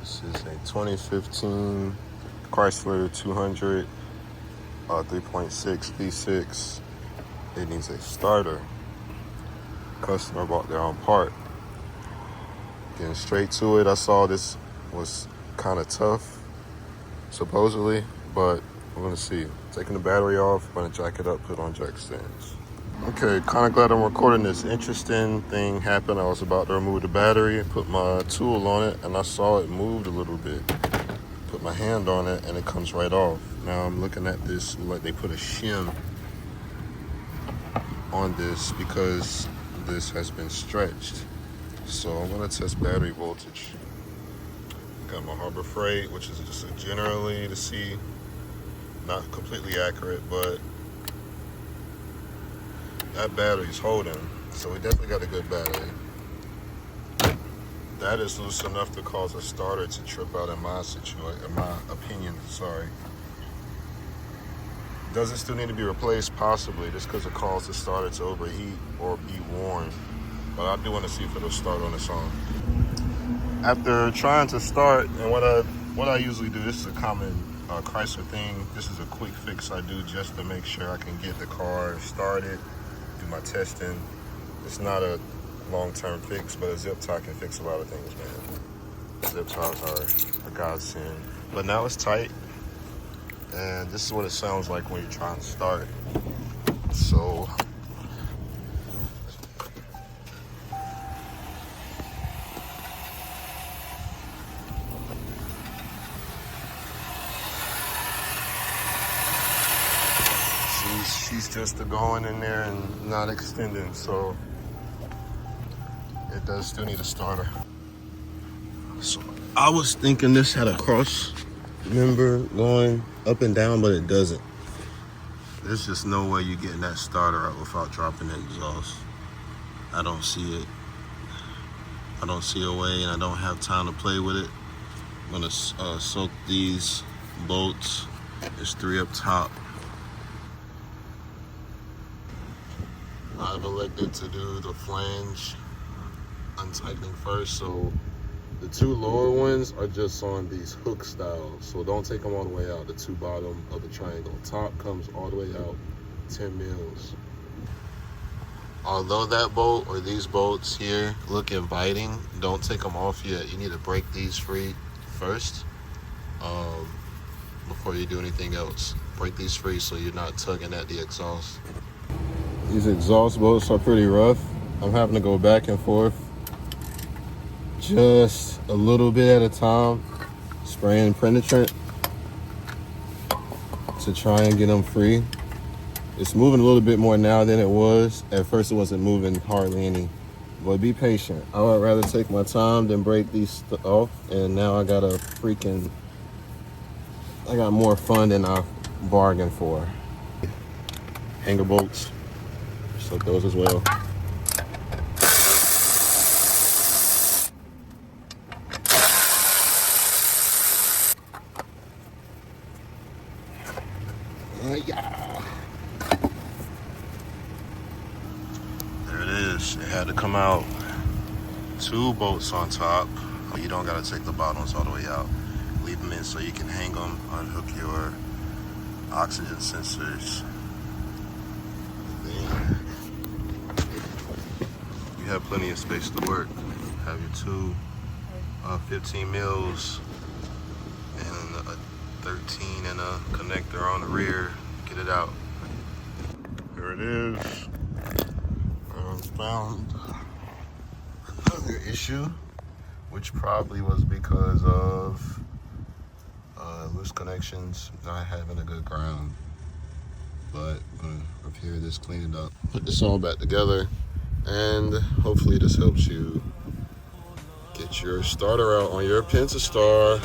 This is a 2015 Chrysler 200, 3.6 V6. It needs a starter. Customer bought their own part. Getting straight to it, I saw this was kind of tough, supposedly, but we're gonna see. Taking the battery off, I'm gonna jack it up, put on jack stands. Okay, kind of glad I'm recording this. Interesting thing happened. I was about to remove the battery, put my tool on it, and I saw it moved a little bit. Put my hand on it, and it comes right off. Now I'm looking at this like they put a shim on this because this has been stretched. So I'm gonna test battery voltage. Got my Harbor Freight, which is just generally to see, not completely accurate, but that battery's holding. So we definitely got a good battery. That is loose enough to cause a starter to trip out in my situation, in my opinion, sorry. Does it still need to be replaced? Possibly, just because it caused the starter to overheat or be worn. But I do want to see if it'll start on its own. After trying to start, and what I usually do, this is a common Chrysler thing. This is a quick fix I do just to make sure I can get the car started, do my testing. It's not a long-term fix, but a zip tie can fix a lot of things, man. Zip ties are a godsend. But now it's tight, and this is what it sounds like when you're trying to start. So she's just going in there and not extending, so it does still need a starter. So I was thinking this had a cross member going up and down, but it doesn't. There's just no way you're getting that starter out without dropping the exhaust. I don't see it. I don't see a way, and I don't have time to play with it. I'm gonna soak these bolts. There's 3 up top. I've elected to do the flange untightening first, so the 2 lower ones are just on these hook styles, so don't take them all the way out. The 2 bottom of the triangle. Top comes all the way out, 10 mils. Although that bolt or these bolts here look inviting, don't take them off yet. You need to break these free first before you do anything else. Break these free so you're not tugging at the exhaust. These exhaust bolts are pretty rough. I'm having to go back and forth just a little bit at a time, spraying penetrant to try and get them free. It's moving a little bit more now than it was. At first it wasn't moving hardly any, but be patient. I would rather take my time than break these off, and now I got more fun than I bargained for. Hanger bolts. Like those as well. Yeah. There it is. It had to come out. 2 bolts on top. You don't gotta take the bottoms all the way out. Leave them in so you can hang them, unhook your oxygen sensors. Have plenty of space to work. Have your 2 15 mils and a 13 and a connector on the rear. Get it out. Here it is. Found another issue, which probably was because of loose connections, not having a good ground. But I'm gonna repair this, clean it up, put this all back together. And hopefully this helps you get your starter out on your Pentastar.